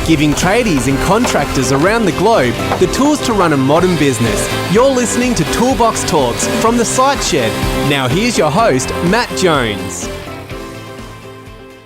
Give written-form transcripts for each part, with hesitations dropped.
giving tradies and contractors around the globe the tools to run a modern business. You're listening to Toolbox Talks from the Site Shed. Now here's your host, Matt Jones.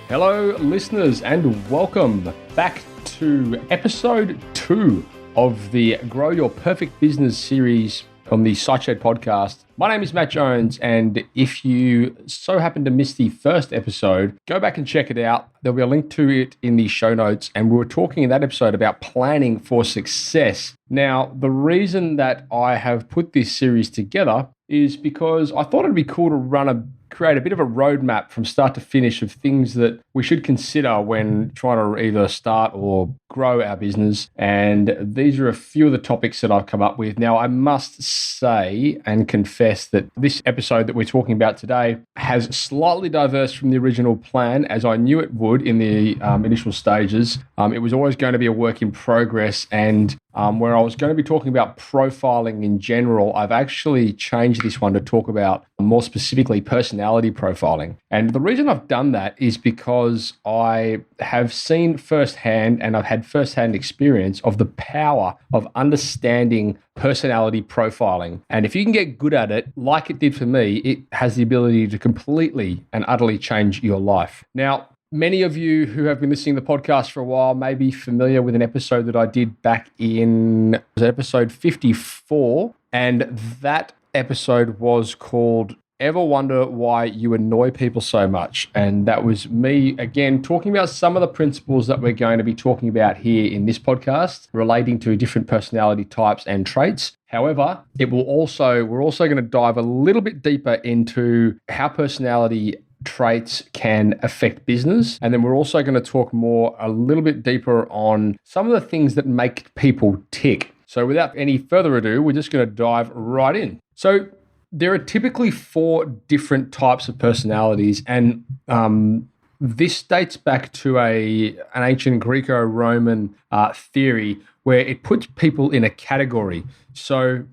Hello listeners and welcome back to episode 2 of the Grow Your Perfect Business series on the Site Shed podcast. My name is Matt Jones, and if you so happen to miss the first episode, go back and check it out. There'll be a link to it in the show notes, and we were talking in that episode about planning for success. Now, the reason that I have put this series together is because I thought it'd be cool to create a bit of a roadmap from start to finish of things that we should consider when trying to either start or grow our business. And these are a few of the topics that I've come up with. Now, I must say and confess that this episode that we're talking about today has slightly diverged from the original plan, as I knew it would in the initial stages. It was always going to be a work in progress, and where I was going to be talking about profiling in general, I've actually changed this one to talk about more specifically personality profiling. And the reason I've done that is because I have seen firsthand and I've had firsthand experience of the power of understanding personality profiling. And if you can get good at it, like it did for me, it has the ability to completely and utterly change your life. Now, many of you who have been listening to the podcast for a while may be familiar with an episode that I did back in episode 54. And that episode was called Ever Wonder Why You Annoy People So Much? And that was me, again, talking about some of the principles that we're going to be talking about here in this podcast relating to different personality types and traits. However, we're also going to dive a little bit deeper into how personality traits can affect business. And then we're also going to talk a little bit deeper on some of the things that make people tick. So without any further ado, we're just going to dive right in. So there are typically 4 different types of personalities, and this dates back to an ancient Greco-Roman theory where it puts people in a category. So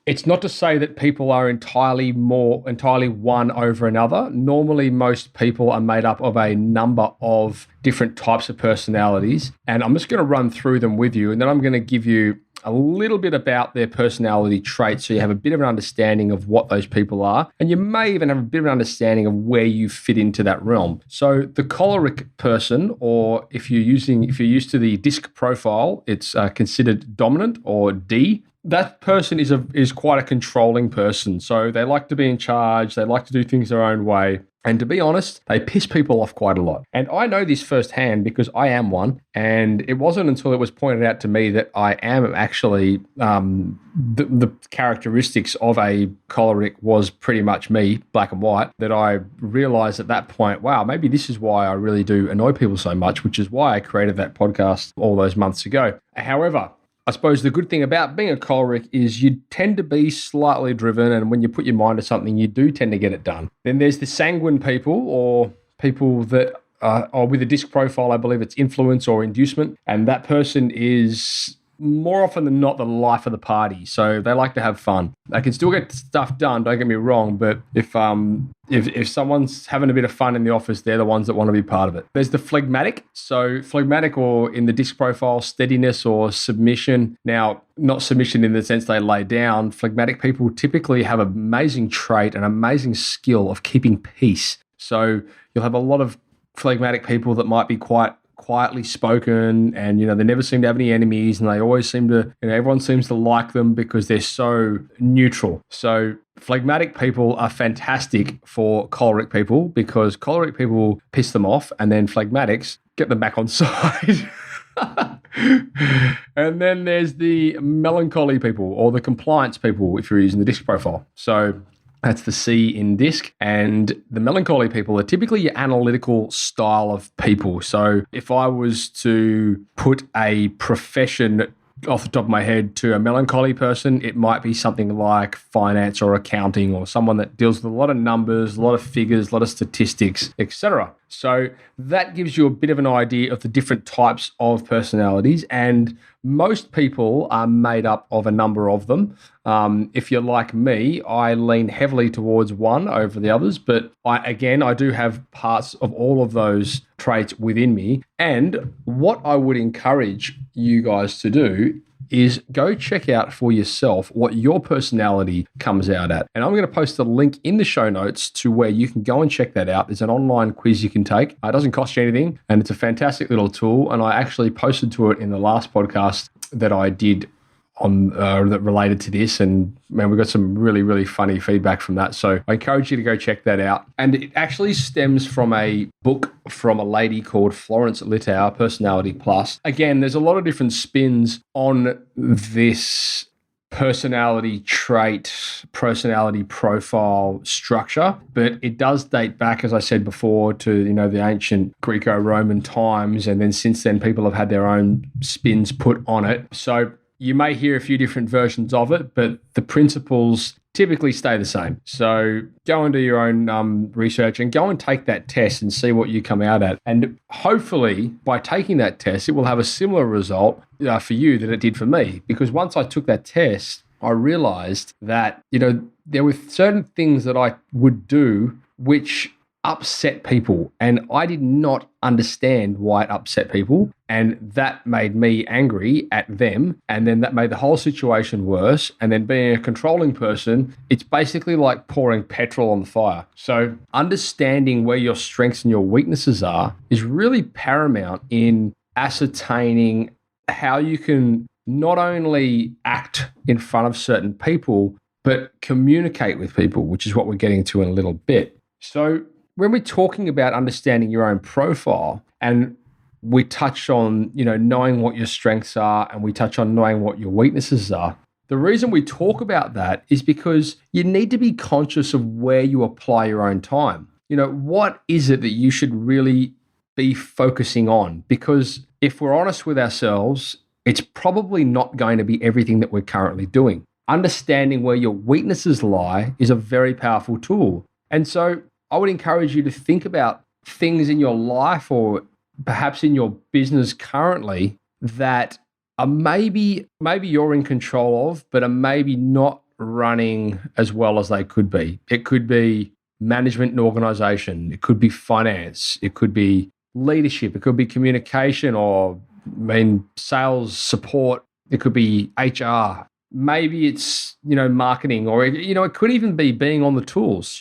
it's not to say that people are entirely one over another. Normally, most people are made up of a number of different types of personalities, and I'm just going to run through them with you, and then I'm going to give you a little bit about their personality traits so you have a bit of an understanding of what those people are, and you may even have a bit of an understanding of where you fit into that realm. So the choleric person, or if you're used to the DISC profile, it's considered dominant or D. That person is quite a controlling person. So they like to be in charge. They like to do things their own way. And to be honest, they piss people off quite a lot. And I know this firsthand because I am one. And it wasn't until it was pointed out to me that I am actually the characteristics of a choleric was pretty much me, black and white, that I realized at that point, wow, maybe this is why I really do annoy people so much, which is why I created that podcast all those months ago. However, I suppose the good thing about being a choleric is you tend to be slightly driven, and when you put your mind to something, you do tend to get it done. Then there's the sanguine people, or people that are with a DISC profile. I believe it's influence or inducement, and that person is more often than not the life of the party. So they like to have fun. They can still get stuff done, don't get me wrong, but if someone's having a bit of fun in the office, they're the ones that want to be part of it. There's the phlegmatic. So phlegmatic, or in the DISC profile, steadiness or submission. Now, not submission in the sense they lay down. Phlegmatic people typically have an amazing trait, an amazing skill of keeping peace. So you'll have a lot of phlegmatic people that might be quite quietly spoken, and they never seem to have any enemies, and they always seem to, everyone seems to like them because they're so neutral. So phlegmatic people are fantastic for choleric people because choleric people piss them off, and then phlegmatics get them back on side. And then there's the melancholy people, or the compliance people if you're using the DISC profile. So that's the C in DISC. And the melancholy people are typically your analytical style of people. So if I was to put a profession off the top of my head to a melancholy person, it might be something like finance or accounting, or someone that deals with a lot of numbers, a lot of figures, a lot of statistics, etc. So that gives you a bit of an idea of the different types of personalities, and most people are made up of a number of them. If you're like me, I lean heavily towards one over the others, but I do have parts of all of those traits within me. And what I would encourage you guys to do is go check out for yourself what your personality comes out at. And I'm going to post a link in the show notes to where you can go and check that out. There's an online quiz you can take. It doesn't cost you anything, and it's a fantastic little tool. And I actually posted to it in the last podcast that I did on that related to this, and man, we got some really, really funny feedback from that. So I encourage you to go check that out. And it actually stems from a book from a lady called Florence Littau, Personality Plus. Again, there's a lot of different spins on this personality trait, personality profile structure, but it does date back, as I said before, to the ancient Greco-Roman times, and then since then people have had their own spins put on it. So you may hear a few different versions of it, but the principles typically stay the same. So go and do your own research and go and take that test and see what you come out at. And hopefully by taking that test, it will have a similar result for you that it did for me. Because once I took that test, I realized that, there were certain things that I would do which upset people, and I did not understand why it upset people, and that made me angry at them, and then that made the whole situation worse. And then being a controlling person, it's basically like pouring petrol on the fire. So understanding where your strengths and your weaknesses are is really paramount in ascertaining how you can not only act in front of certain people, but communicate with people, which is what we're getting to in a little bit. So when we're talking about understanding your own profile, and we touch on, knowing what your strengths are, and we touch on knowing what your weaknesses are, the reason we talk about that is because you need to be conscious of where you apply your own time. What is it that you should really be focusing on? Because if we're honest with ourselves, it's probably not going to be everything that we're currently doing. Understanding where your weaknesses lie is a very powerful tool. And so I would encourage you to think about things in your life or perhaps in your business currently that are maybe you're in control of, but are maybe not running as well as they could be. It could be management and organization. It could be finance. It could be leadership. It could be communication or sales support. It could be HR. Maybe it's, marketing, or, it could even be being on the tools.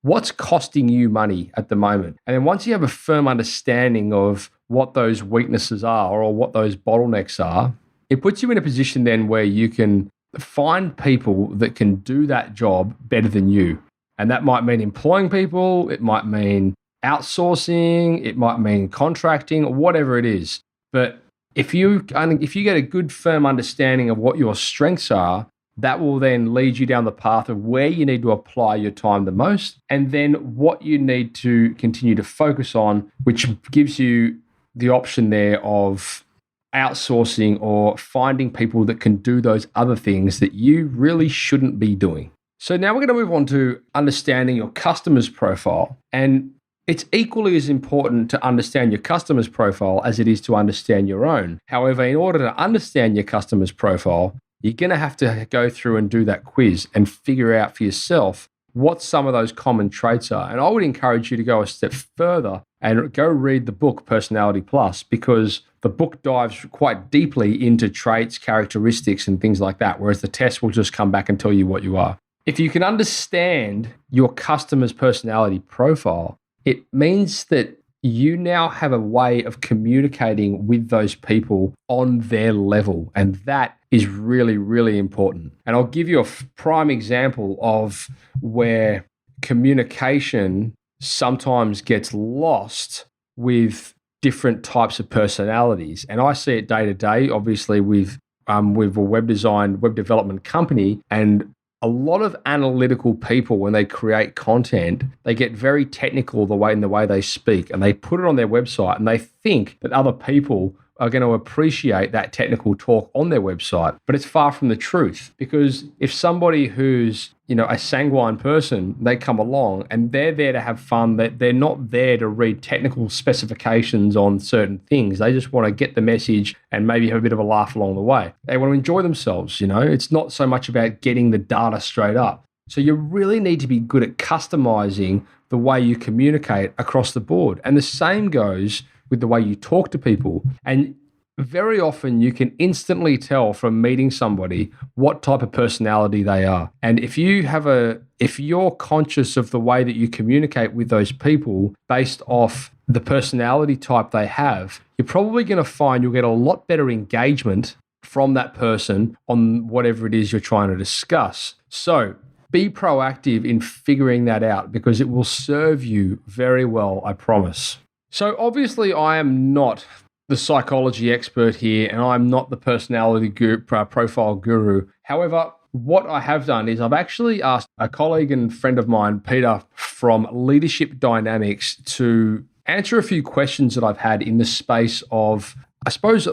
What's costing you money at the moment? And then once you have a firm understanding of what those weaknesses are or what those bottlenecks are, it puts you in a position then where you can find people that can do that job better than you. And that might mean employing people. It might mean outsourcing. It might mean contracting, whatever it is. But if you get a good firm understanding of what your strengths are, that will then lead you down the path of where you need to apply your time the most, and then what you need to continue to focus on, which gives you the option there of outsourcing or finding people that can do those other things that you really shouldn't be doing. So now we're going to move on to understanding your customer's profile. And it's equally as important to understand your customer's profile as it is to understand your own. However, in order to understand your customer's profile, you're going to have to go through and do that quiz and figure out for yourself what some of those common traits are. And I would encourage you to go a step further and go read the book Personality Plus, because the book dives quite deeply into traits, characteristics, and things like that, whereas the test will just come back and tell you what you are. If you can understand your customer's personality profile, it means that you now have a way of communicating with those people on their level. And that is really, really important. And I'll give you a prime example of where communication sometimes gets lost with different types of personalities. And I see it day to day, obviously, with a web development company. And a lot of analytical people, when they create content, they get very technical in the way they speak, and they put it on their website, and they think that other people are going to appreciate that technical talk on their website, but it's far from the truth. Because if somebody who's, a sanguine person, they come along and they're there to have fun, that they're not there to read technical specifications on certain things. They just want to get the message and maybe have a bit of a laugh along the way. They want to enjoy themselves, It's not so much about getting the data straight up. So you really need to be good at customizing the way you communicate across the board. And the same goes with the way you talk to people. And very often you can instantly tell from meeting somebody what type of personality they are. And if you're conscious of the way that you communicate with those people based off the personality type they have, you're probably going to find you'll get a lot better engagement from that person on whatever it is you're trying to discuss. So be proactive in figuring that out because it will serve you very well, I promise. So obviously I am not the psychology expert here and I'm not the personality profile guru. However, what I have done is I've actually asked a colleague and friend of mine, Peter, from Leadership Dynamics to answer a few questions that I've had in the space of, I suppose,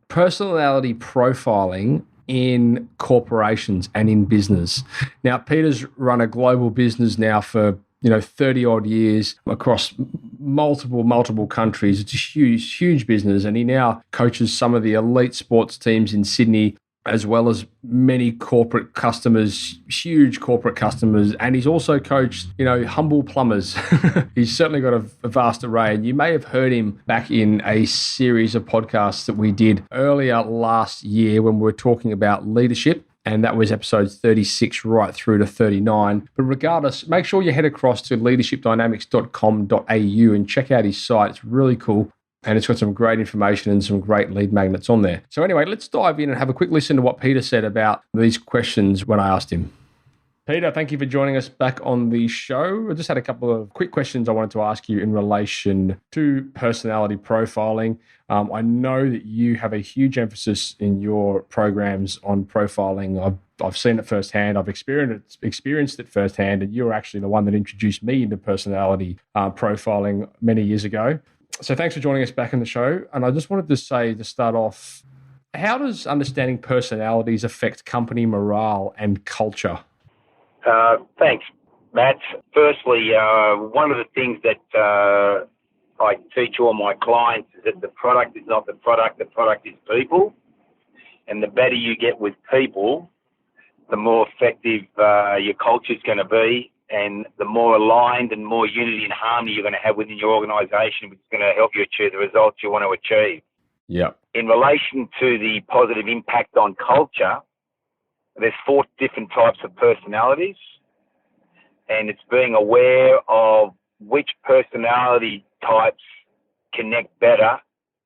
personality profiling in corporations and in business. Now, Peter's run a global business now for 30 odd years across multiple countries. It's a huge business. And he now coaches some of the elite sports teams in Sydney, as well as many corporate customers, huge corporate customers. And he's also coached, humble plumbers. He's certainly got a vast array. And you may have heard him back in a series of podcasts that we did earlier last year when we were talking about leadership. And that was episodes 36 right through to 39. But regardless, make sure you head across to leadershipdynamics.com.au and check out his site. It's really cool. And it's got some great information and some great lead magnets on there. So anyway, let's dive in and have a quick listen to what Peter said about these questions when I asked him. Peter, thank you for joining us back on the show. I just had a couple of quick questions I wanted to ask you in relation to personality profiling. I know that you have a huge emphasis in your programs on profiling. I've seen it firsthand. I've experienced it firsthand, and you're actually the one that introduced me into personality profiling many years ago. So thanks for joining us back in the show. And I just wanted to say, to start off, how does understanding personalities affect company morale and culture? Thanks, Matt. Firstly, one of the things that I teach all my clients is that the product is not the product is people. And the better you get with people, the more effective your culture is going to be, and the more aligned and more unity and harmony you're going to have within your organisation, which is going to help you achieve the results you want to achieve. Yeah. In relation to the positive impact on culture, there's 4 different types of personalities, and it's being aware of which personality types connect better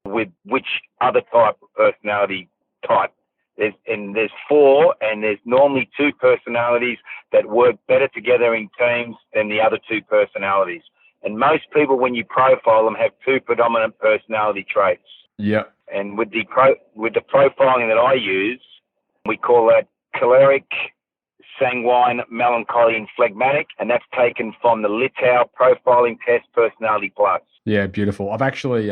with which other type of personality type. There's 4, and there's normally 2 personalities that work better together in teams than the other 2 personalities. And most people, when you profile them, have 2 predominant personality traits. Yeah. And with the profiling that I use, we call that choleric, sanguine, melancholy, and phlegmatic, and that's taken from the Litau profiling test, Personality Plus. Yeah, beautiful. I've actually,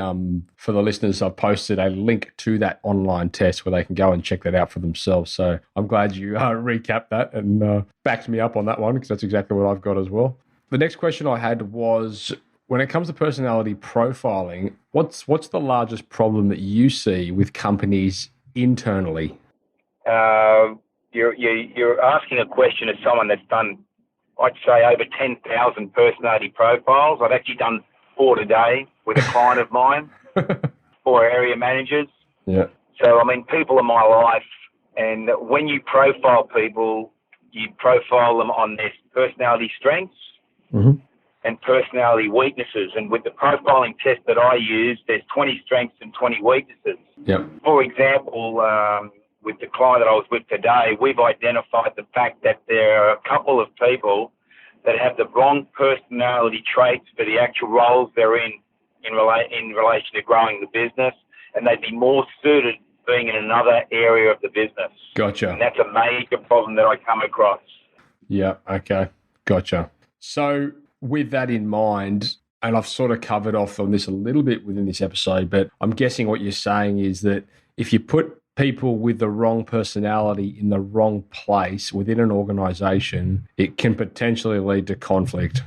for the listeners, I've posted a link to that online test where they can go and check that out for themselves. So I'm glad you recapped that and backed me up on that one, because that's exactly what I've got as well. The next question I had was, when it comes to personality profiling, what's the largest problem that you see with companies internally? You're asking a question of someone that's done, I'd say, over 10,000 personality profiles. I've actually done 4 today with a client of mine, 4 area managers. Yeah. So, people are my life. And when you profile people, you profile them on their personality strengths and personality weaknesses. And with the profiling test that I use, there's 20 strengths and 20 weaknesses. Yeah. For example, with the client that I was with today, we've identified the fact that there are a couple of people that have the wrong personality traits for the actual roles they're in relation to growing the business, and they'd be more suited being in another area of the business. Gotcha. And that's a major problem that I come across. Yeah, okay. Gotcha. So with that in mind, and I've sort of covered off on this a little bit within this episode, but I'm guessing what you're saying is that if you put people with the wrong personality in the wrong place within an organization, it can potentially lead to conflict.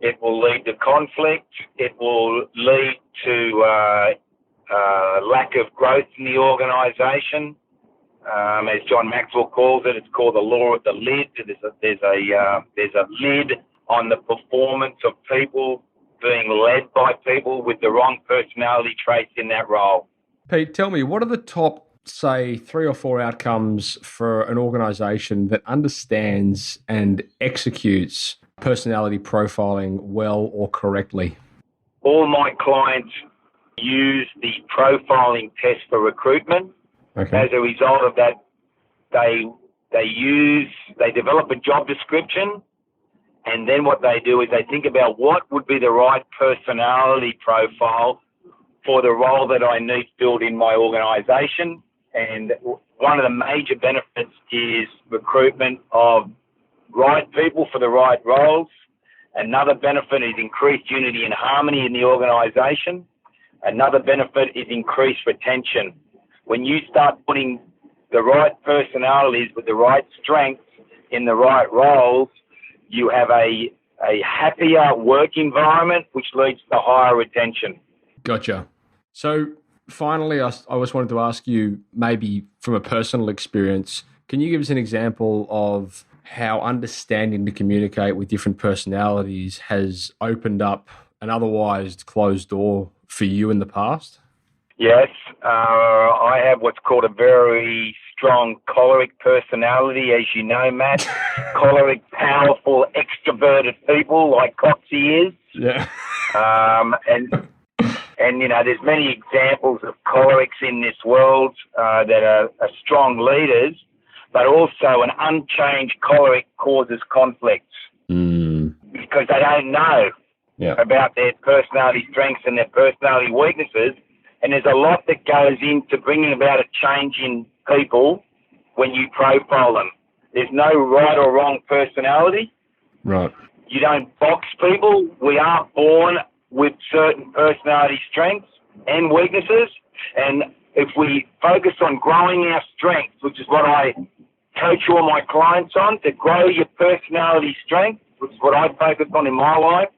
It will lead to conflict. It will lead to lack of growth in the organization. As John Maxwell calls it, it's called the law of the lid. There's a lid on the performance of people being led by people with the wrong personality traits in that role. Pete, tell me, what are the top, say, 3 or 4 outcomes for an organization that understands and executes personality profiling well or correctly? All my clients use the profiling test for recruitment. Okay. As a result of that, they develop a job description, and then what they do is they think about what would be the right personality profile for the role that I need filled in my organization. And one of the major benefits is recruitment of right people for the right roles. Another benefit is increased unity and harmony in the organization. Another benefit is increased retention. When you start putting the right personalities with the right strengths in the right roles, you have a happier work environment, which leads to higher retention. Gotcha. So finally, I just wanted to ask you, maybe from a personal experience, can you give us an example of how understanding to communicate with different personalities has opened up an otherwise closed door for you in the past? Yes, I have what's called a very strong choleric personality, as you know, Matt. Choleric, powerful, extroverted people like Coxie is. Yeah. And you know, there's many examples of cholerics in this world that are strong leaders, but also an unchanged choleric causes conflicts because they don't know about their personality strengths and their personality weaknesses. And there's a lot that goes into bringing about a change in people when you profile them. There's no right or wrong personality. Right. You don't box people. We are born with certain personality strengths and weaknesses. And if we focus on growing our strengths, which is what I coach all my clients on, to grow your personality strength, which is what I focused on in my life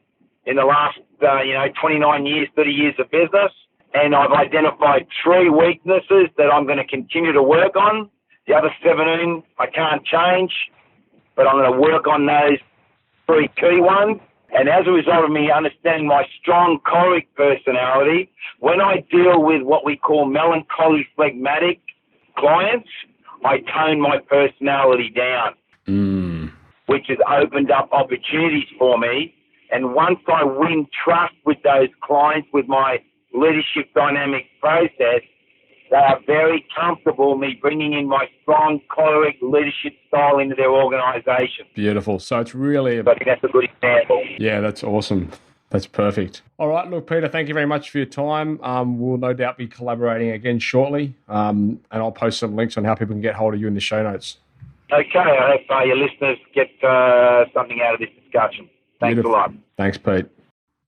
in the last, 29 years, 30 years of business. And I've identified 3 weaknesses that I'm going to continue to work on. The other 17 I can't change, but I'm going to work on those 3 key ones. And as a result of me understanding my strong choleric personality, when I deal with what we call melancholy phlegmatic clients, I tone my personality down, which has opened up opportunities for me. And once I win trust with those clients with my leadership dynamic process, they are very comfortable me bringing in my strong choleric leadership style into their organisation. Beautiful. So it's really... So I think that's a good example. Yeah, that's awesome. That's perfect. All right, look, Peter, thank you very much for your time. We'll no doubt be collaborating again shortly, and I'll post some links on how people can get hold of you in the show notes. Okay, I hope your listeners get something out of this discussion. Thanks Beautiful. a lot. Thanks, Pete.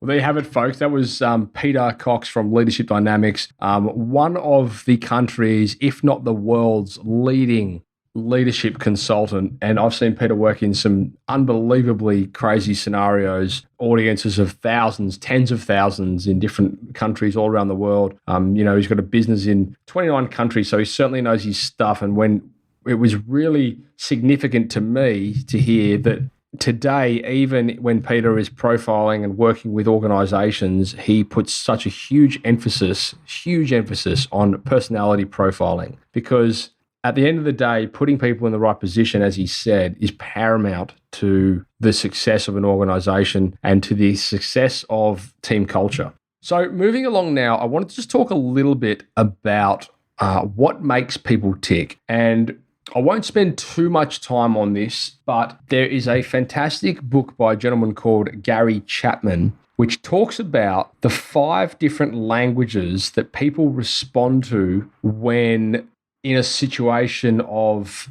Well, there you have it, folks. That was Peter Cox from Leadership Dynamics, one of the country's, if not the world's, leading leadership consultant. And I've seen Peter work in some unbelievably crazy scenarios, audiences of thousands, tens of thousands in different countries all around the world. He's got a business in 29 countries, so he certainly knows his stuff. And when it was really significant to me to hear that today, even when Peter is profiling and working with organizations, he puts such a huge emphasis on personality profiling, because at the end of the day, putting people in the right position, as he said, is paramount to the success of an organization and to the success of team culture. So moving along now, I wanted to just talk a little bit about what makes people tick. And I won't spend too much time on this, but there is a fantastic book by a gentleman called Gary Chapman, which talks about the 5 different languages that people respond to when in a situation of,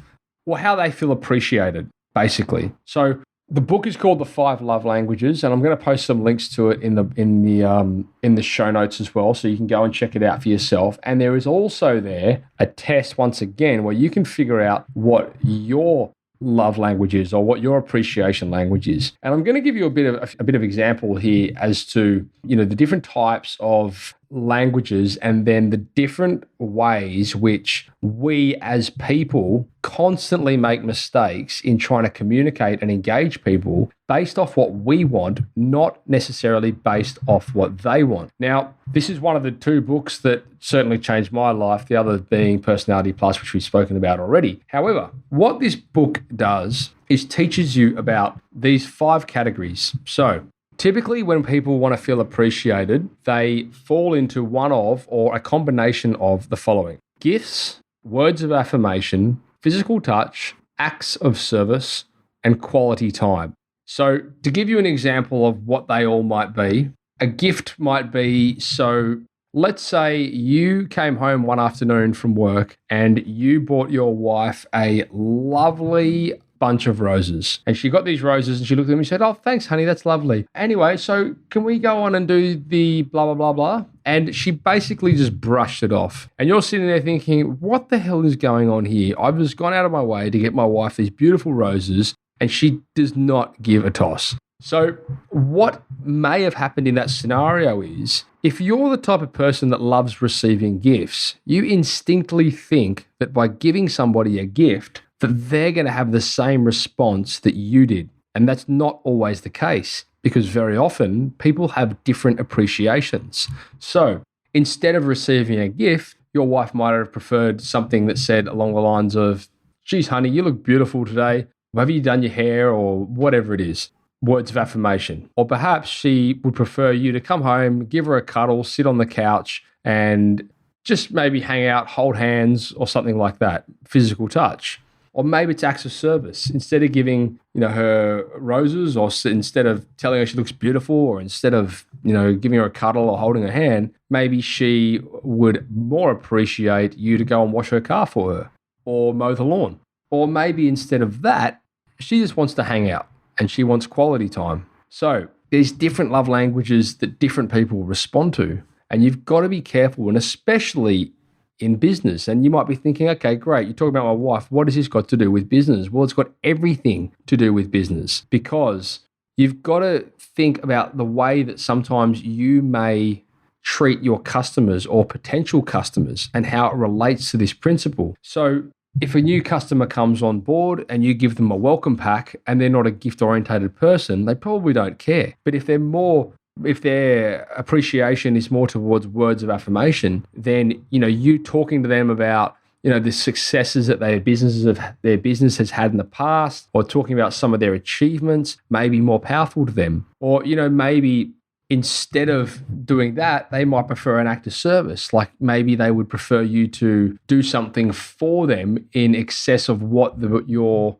how they feel appreciated, basically. So The book is called The Five Love Languages, and I'm going to post some links to it in the show notes as well, so you can go and check it out for yourself. And there is also there a test once again where you can figure out what your love language is or what your appreciation language is. And I'm going to give you a bit of example here as to the different types of languages and then the different ways which we as people constantly make mistakes in trying to communicate and engage people based off what we want, not necessarily based off what they want. Now, this is one of the two books that certainly changed my life, the other being Personality Plus, which we've spoken about already. However, what this book does is teaches you about these 5 categories. So, typically, when people want to feel appreciated, they fall into one of or a combination of the following: gifts, words of affirmation, physical touch, acts of service, and quality time. So, to give you an example of what they all might be, a gift might be, so let's say you came home one afternoon from work and you bought your wife a lovely bunch of roses. And she got these roses and she looked at them and said, "Oh, thanks, honey, that's lovely. Anyway, so can we go on and do the blah, blah, blah, blah?" And she basically just brushed it off. And you're sitting there thinking, what the hell is going on here? I've just gone out of my way to get my wife these beautiful roses and she does not give a toss. So what may have happened in that scenario is, if you're the type of person that loves receiving gifts, you instinctively think that by giving somebody a gift, that they're going to have the same response that you did. And that's not always the case, because very often people have different appreciations. So instead of receiving a gift, your wife might have preferred something that said along the lines of, "Geez, honey, you look beautiful today. Have you done your hair?" or whatever it is. Words of affirmation. Or perhaps she would prefer you to come home, give her a cuddle, sit on the couch, and just maybe hang out, hold hands, or something like that. Physical touch. Or maybe it's acts of service. Instead of giving, her roses, or instead of telling her she looks beautiful, or instead of, giving her a cuddle or holding her hand, maybe she would more appreciate you to go and wash her car for her or mow the lawn. Or maybe instead of that, she just wants to hang out and she wants quality time. So there's different love languages that different people respond to. And you've got to be careful, and especially in business. And you might be thinking, okay, great, you're talking about my wife. What has this got to do with business? Well, it's got everything to do with business, because you've got to think about the way that sometimes you may treat your customers or potential customers and how it relates to this principle. So if a new customer comes on board and you give them a welcome pack and they're not a gift-orientated person, they probably don't care. But if their appreciation is more towards words of affirmation, then you talking to them about the successes that their business has had in the past, or talking about some of their achievements, may be more powerful to them. Or maybe instead of doing that, they might prefer an act of service. Like maybe they would prefer you to do something for them in excess of what your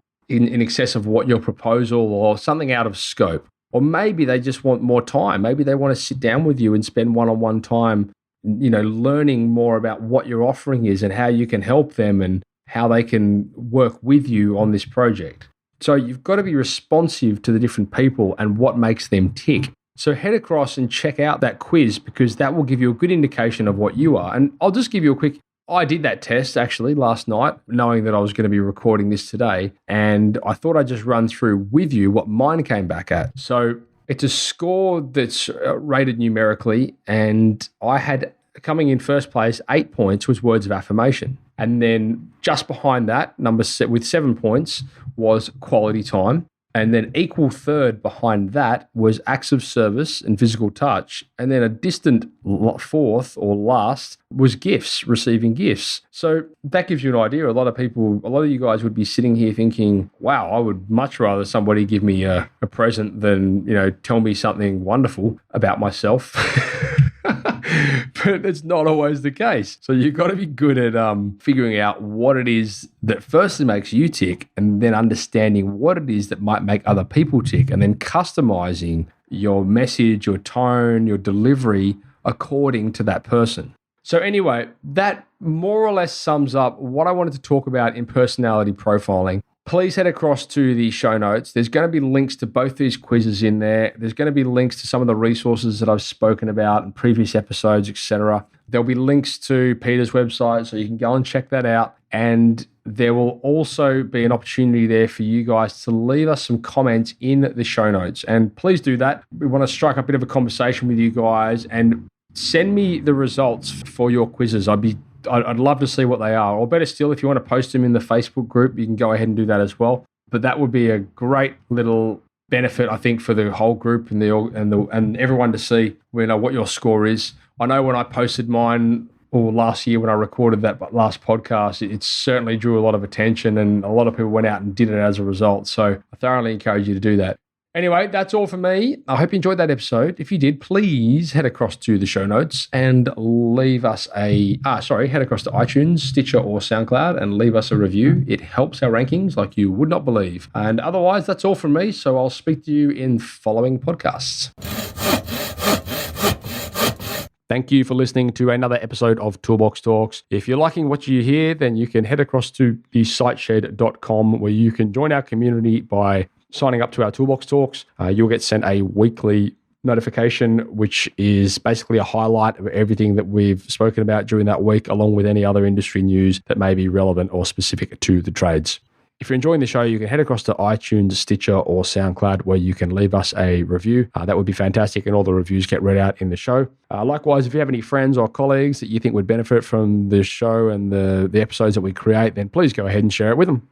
proposal, or something out of scope. Or maybe they just want more time. Maybe they want to sit down with you and spend one-on-one time, learning more about what your offering is and how you can help them and how they can work with you on this project. So you've got to be responsive to the different people and what makes them tick. So head across and check out that quiz, because that will give you a good indication of what you are. And I'll just give you a quick, I did that test actually last night, knowing that I was going to be recording this today. And I thought I'd just run through with you what mine came back at. So it's a score that's rated numerically. And I had, coming in first place, 8 points was words of affirmation. And then just behind that, with 7 points, was quality time. And then equal third behind that was acts of service and physical touch. And then a distant fourth or last was gifts, receiving gifts. So that gives you an idea. A lot of you guys would be sitting here thinking, wow, I would much rather somebody give me a present than, tell me something wonderful about myself. But it's not always the case. So you've got to be good at figuring out what it is that firstly makes you tick, and then understanding what it is that might make other people tick, and then customizing your message, your tone, your delivery according to that person. So anyway, that more or less sums up what I wanted to talk about in personality profiling. please head across to the show notes. There's going to be links to both these quizzes in there. There's going to be links to some of the resources that I've spoken about in previous episodes, etc. There'll be links to Peter's website, so you can go and check that out. And there will also be an opportunity there for you guys to leave us some comments in the show notes. And please do that. We want to strike up a bit of a conversation with you guys and send me the results for your quizzes. I'd love to see what they are. Or better still, if you want to post them in the Facebook group, you can go ahead and do that as well. But that would be a great little benefit, I think, for the whole group and everyone to see what your score is. I know when I posted mine last year when I recorded that last podcast, it certainly drew a lot of attention and a lot of people went out and did it as a result. So I thoroughly encourage you to do that. Anyway, that's all for me. I hope you enjoyed that episode. If you did, please head across to the show notes and leave us head across to iTunes, Stitcher, or SoundCloud and leave us a review. It helps our rankings like you would not believe. And otherwise, that's all from me. So I'll speak to you in following podcasts. Thank you for listening to another episode of Toolbox Talks. If you're liking what you hear, then you can head across to thesiteshed.com where you can join our community by signing up to our Toolbox Talks. You'll get sent a weekly notification, which is basically a highlight of everything that we've spoken about during that week, along with any other industry news that may be relevant or specific to the trades. If you're enjoying the show, you can head across to iTunes, Stitcher, or SoundCloud where you can leave us a review. That would be fantastic, and all the reviews get read out in the show. Likewise, if you have any friends or colleagues that you think would benefit from the show and the episodes that we create, then please go ahead and share it with them.